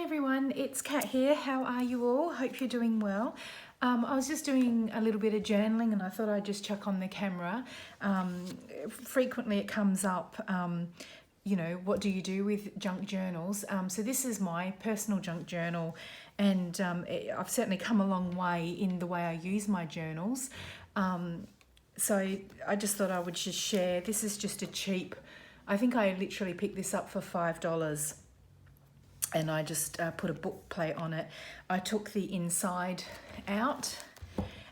everyone, it's Kat here. How are you all? Hope you're doing well. I was just doing a little bit of journaling and I thought I'd just chuck on the camera. Frequently it comes up, what do you do with junk journals? So this is my personal junk journal, and I've certainly come a long way in the way I use my journals. So I just thought I would just share. This is just a cheap, I think I literally picked this up for $5. And I just put a book plate on it. I took the inside out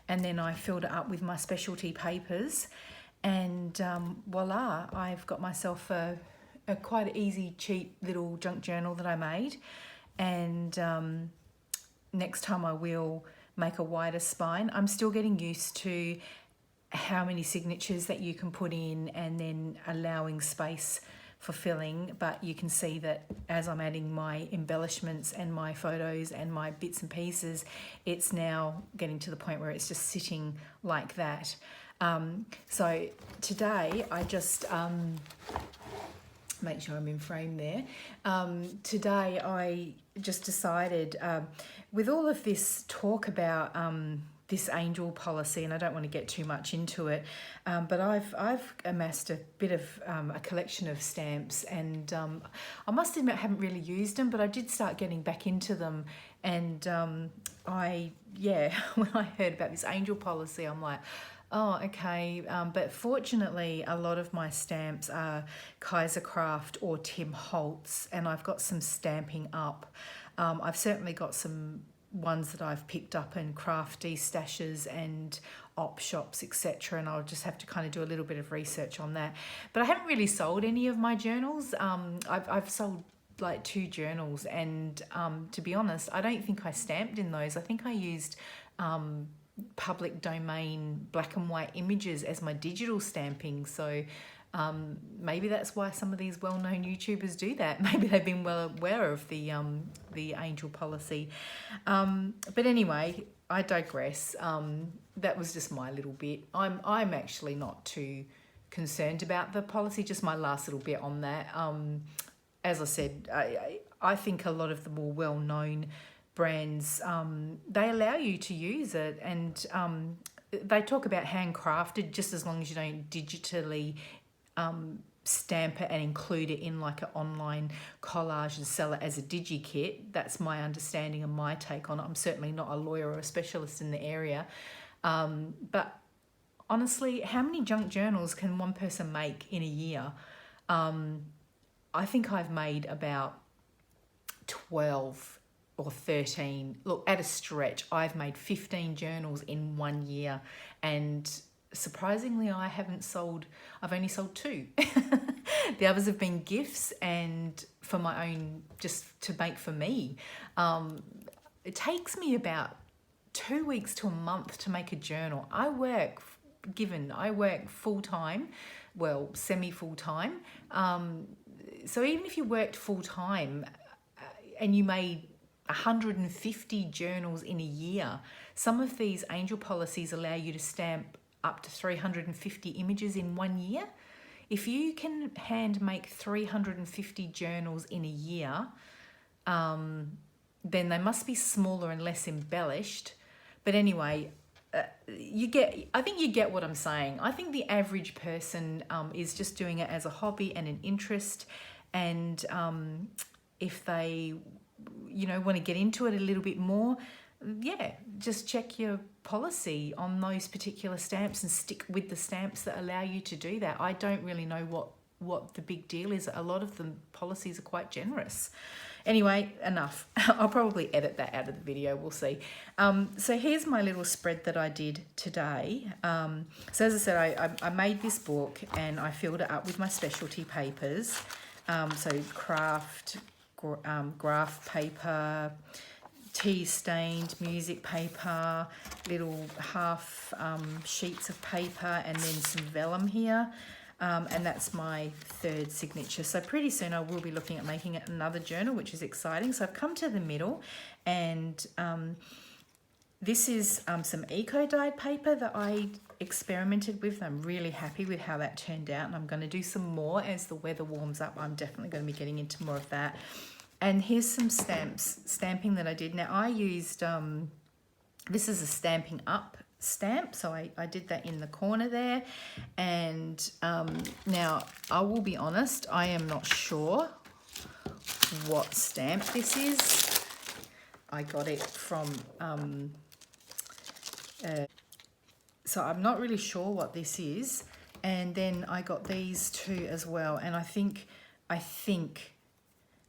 and then I filled it up with my specialty papers, and voila, I've got myself a quite easy, cheap little junk journal that I made. And next time I will make a wider spine. I'm still getting used to how many signatures that you can put in and then allowing space for filling, but you can see that as I'm adding my embellishments and my photos and my bits and pieces, it's now getting to the point where it's just sitting like that. So today I just make sure I'm in frame there. Today I just decided, with all of this talk about this angel policy, and I don't want to get too much into it, but I've amassed a bit of a collection of stamps, and I must admit I haven't really used them, but I did start getting back into them. And when I heard about this angel policy, I'm like, oh, okay. But fortunately, a lot of my stamps are Kaisercraft or Tim Holtz, and I've got some Stampin' Up. I've certainly got some ones that I've picked up in crafty stashes and op shops, etc., and I'll just have to kind of do a little bit of research on that. But I haven't really sold any of my journals. I've sold like 2 journals, and to be honest, I don't think I stamped in those. I think I used public domain black and white images as my digital stamping. So maybe that's why some of these well-known YouTubers do that. Maybe they've been well aware of the angel policy. But anyway, I digress. That was just my little bit. I'm actually not too concerned about the policy, just my last little bit on that. As I said, I think a lot of the more well-known brands, they allow you to use it, and they talk about handcrafted, just as long as you don't digitally stamp it and include it in like an online collage and sell it as a digi-kit. That's my understanding and my take on it. I'm certainly not a lawyer or a specialist in the area, but honestly, how many junk journals can one person make in a year? I think I've made about 12 or 13. Look, at a stretch, I've made 15 journals in 1 year, and surprisingly, I've only sold 2. The others have been gifts and for my own, just to make for me. It takes me about 2 weeks to a month to make a journal. I work full-time, well, semi-full-time. So even if you worked full-time and you made 150 journals in a year, some of these angel policies allow you to stamp up to 350 images in 1 year. If you can hand make 350 journals in a year, then they must be smaller and less embellished. But anyway, I think you get what I'm saying. I think the average person is just doing it as a hobby and an interest, and if they want to get into it a little bit more, just check your policy on those particular stamps and stick with the stamps that allow you to do that. I don't really know what the big deal is. A lot of the policies are quite generous. Anyway, enough. I'll probably edit that out of the video. We'll see. So here's my little spread that I did today. So as I said, I made this book and I filled it up with my specialty papers. So craft, graph paper, tea stained music paper, little half sheets of paper, and then some vellum here. And that's my 3rd signature. So pretty soon I will be looking at making another journal, which is exciting. So I've come to the middle, and this is some eco-dyed paper that I experimented with. I'm really happy with how that turned out, and I'm going to do some more as the weather warms up. I'm definitely going to be getting into more of that. And here's some stamping that I did. Now I used, this is a Stamping Up stamp, so I did that in the corner there. And now I will be honest, I am not sure what stamp this is. I got it from, so I'm not really sure what this is. And then I got these two as well, and I think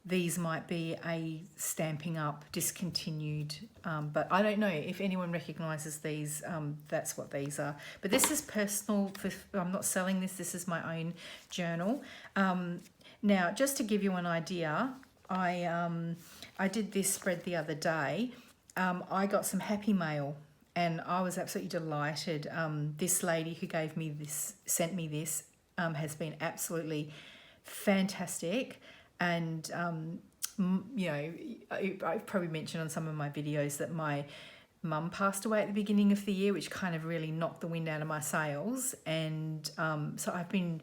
these might be a Stamping Up discontinued, but I don't know if anyone recognises these. That's what these are. But this is personal. I'm not selling this. This is my own journal. Now, just to give you an idea, I did this spread the other day. I got some happy mail, and I was absolutely delighted. This lady who gave me this, sent me this, has been absolutely fantastic. And, you know, I've probably mentioned on some of my videos that my mum passed away at the beginning of the year, which kind of really knocked the wind out of my sails. And so I've been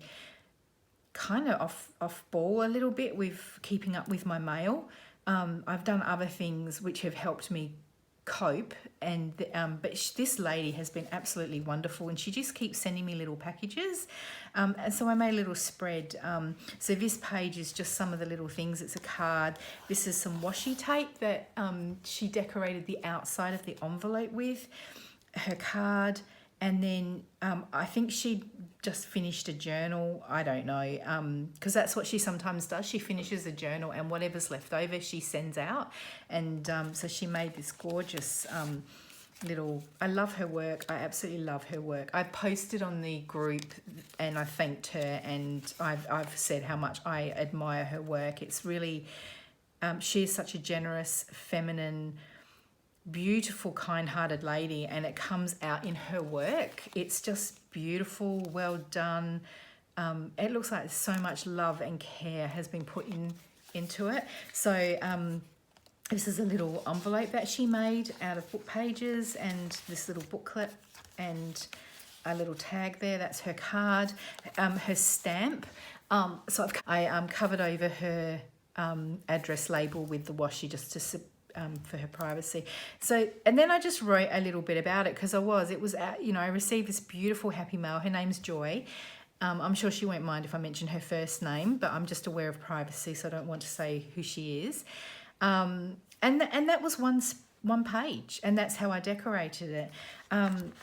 kind of off ball a little bit with keeping up with my mail. I've done other things which have helped me cope, and but this lady has been absolutely wonderful, and she just keeps sending me little packages, and so I made a little spread. So this page is just some of the little things. It's a card. This is some washi tape that she decorated the outside of the envelope with, her card. And then I think she just finished a journal. I don't know, because that's what she sometimes does. She finishes a journal, and whatever's left over she sends out. And so she made this gorgeous little... I love her work. I absolutely love her work. I posted on the group and I thanked her, and I've said how much I admire her work. It's really... she is such a generous, feminine, beautiful, kind-hearted lady, and it comes out in her work. It's just beautiful, well done. It looks like so much love and care has been put into it. So this is a little envelope that she made out of book pages, and this little booklet, and a little tag there. That's her card, her stamp. So I covered over her address label with the washi just to for her privacy. So, and then I just wrote a little bit about it, because you know, I received this beautiful happy mail. Her name's Joy. I'm sure she won't mind if I mention her first name, but I'm just aware of privacy, so I don't want to say who she is. And that was one page, and that's how I decorated it.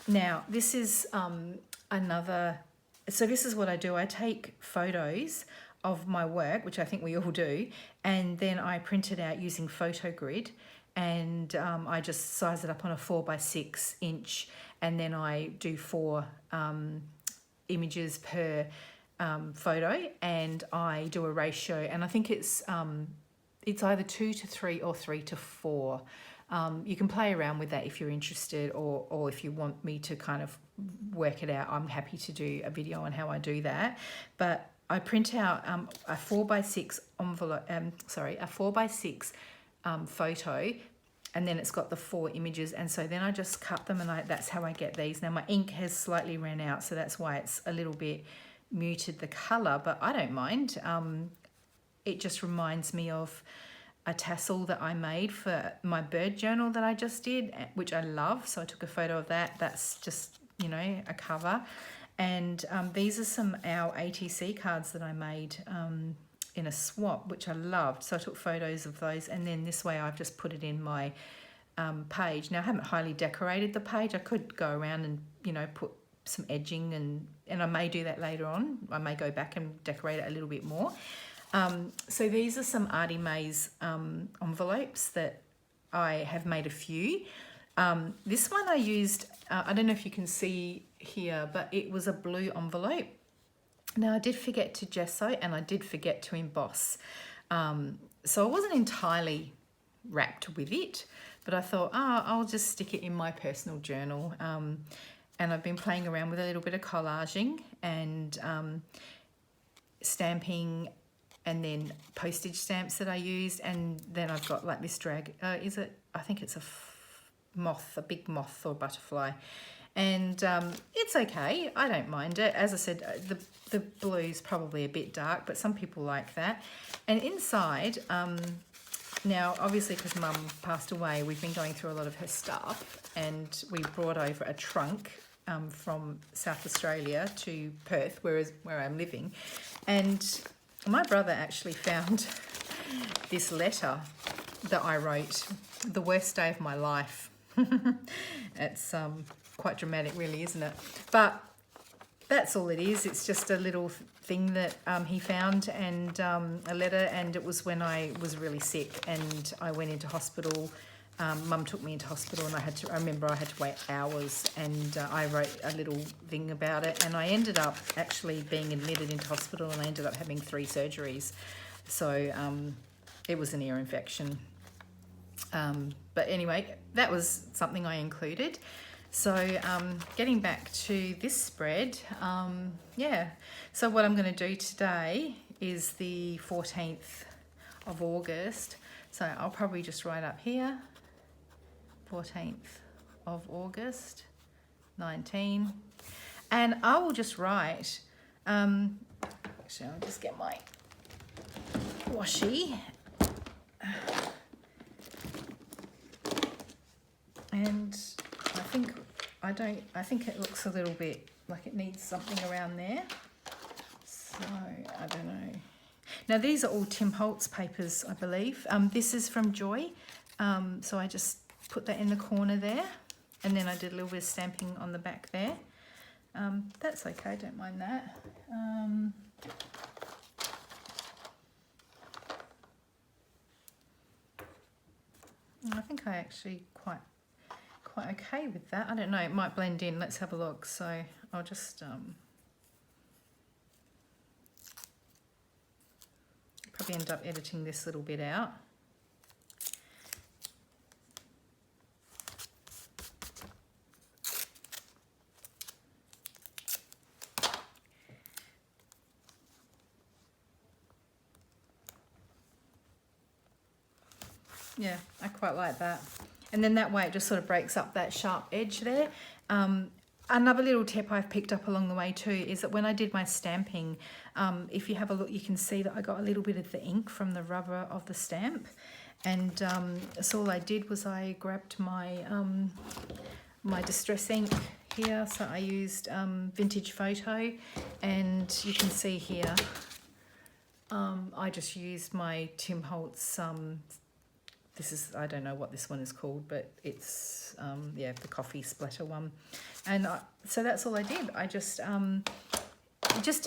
Now this is another. So this is what I do. I take photos of my work, which I think we all do, and then I print it out using photo grid, and I just size it up on a 4x6 inch, and then I do 4 images per photo, and I do a ratio, and I think it's either 2 to 3 or 3 to 4. You can play around with that if you're interested, or if you want me to kind of work it out, I'm happy to do a video on how I do that. But I print out a 4x6 envelope, a 4x6 photo, and then it's got the 4 images, and so then I just cut them, and that's how I get these. Now my ink has slightly ran out, so that's why it's a little bit muted, the colour, but I don't mind. It just reminds me of a tassel that I made for my bird journal that I just did, which I love, so I took a photo of that. That's just, you know, a cover. And these are some our ATC cards that I made in a swap, which I loved. So I took photos of those, and then this way I've just put it in my page. Now I haven't highly decorated the page. I could go around and, you know, put some edging, and I may do that later on. I may go back and decorate it a little bit more. So these are some Artie Mae's envelopes that I have made a few. This one I used, I don't know if you can see here, but it was a blue envelope. Now I did forget to gesso, and I did forget to emboss. So I wasn't entirely wrapped with it, but I thought, I'll just stick it in my personal journal. And I've been playing around with a little bit of collaging and stamping, and then postage stamps that I used. And then I've got like this I think it's a big moth or butterfly, and it's okay, I don't mind it. As I said, the blue's probably a bit dark, but some people like that. And inside now, obviously, because Mum passed away, we've been going through a lot of her stuff, and we brought over a trunk from South Australia to Perth, where I'm living, and my brother actually found this letter that I wrote, the worst day of my life. It's quite dramatic, really, isn't it? But that's all it is. It's just a little thing that he found, and a letter, and it was when I was really sick and I went into hospital. Mum took me into hospital, and I remember I had to wait hours, and I wrote a little thing about it, and I ended up actually being admitted into hospital, and I ended up having 3 surgeries. So it was an ear infection. But anyway, that was something I included. So getting back to this spread, yeah. So what I'm going to do today is the 14th of August. So I'll probably just write up here, 14th of August, 19. And I will just write, actually I'll just get my washi. And I think it looks a little bit like it needs something around there. So, I don't know. Now, these are all Tim Holtz papers, I believe. This is from Joy. So I just put that in the corner there. And then I did a little bit of stamping on the back there. That's okay, don't mind that. I think I actually quite okay with that. I don't know, it might blend in. Let's have a look. So I'll just probably end up editing this little bit out. Yeah, I quite like that. And then that way it just sort of breaks up that sharp edge there. Another little tip I've picked up along the way too is that when I did my stamping, if you have a look, you can see that I got a little bit of the ink from the rubber of the stamp. And so all I did was I grabbed my my distress ink here. So I used Vintage Photo, and you can see here, I just used my Tim Holtz, this is, I don't know what this one is called, but it's, yeah, the coffee splatter one. And so that's all I did. I just to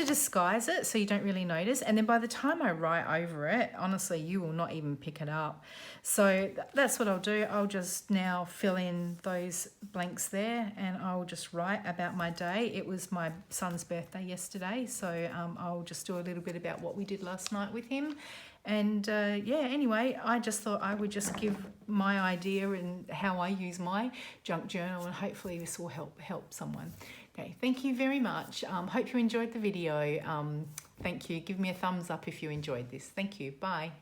disguise it so you don't really notice. And then by the time I write over it, honestly, you will not even pick it up. So that's what I'll do. I'll just now fill in those blanks there, and I'll just write about my day. It was my son's birthday yesterday, so I'll just do a little bit about what we did last night with him. And yeah, anyway, I just thought I would just give my idea and how I use my junk journal, and hopefully this will help someone. Okay, thank you very much. Hope you enjoyed the video. Thank you. Give me a thumbs up if you enjoyed this. Thank you. Bye.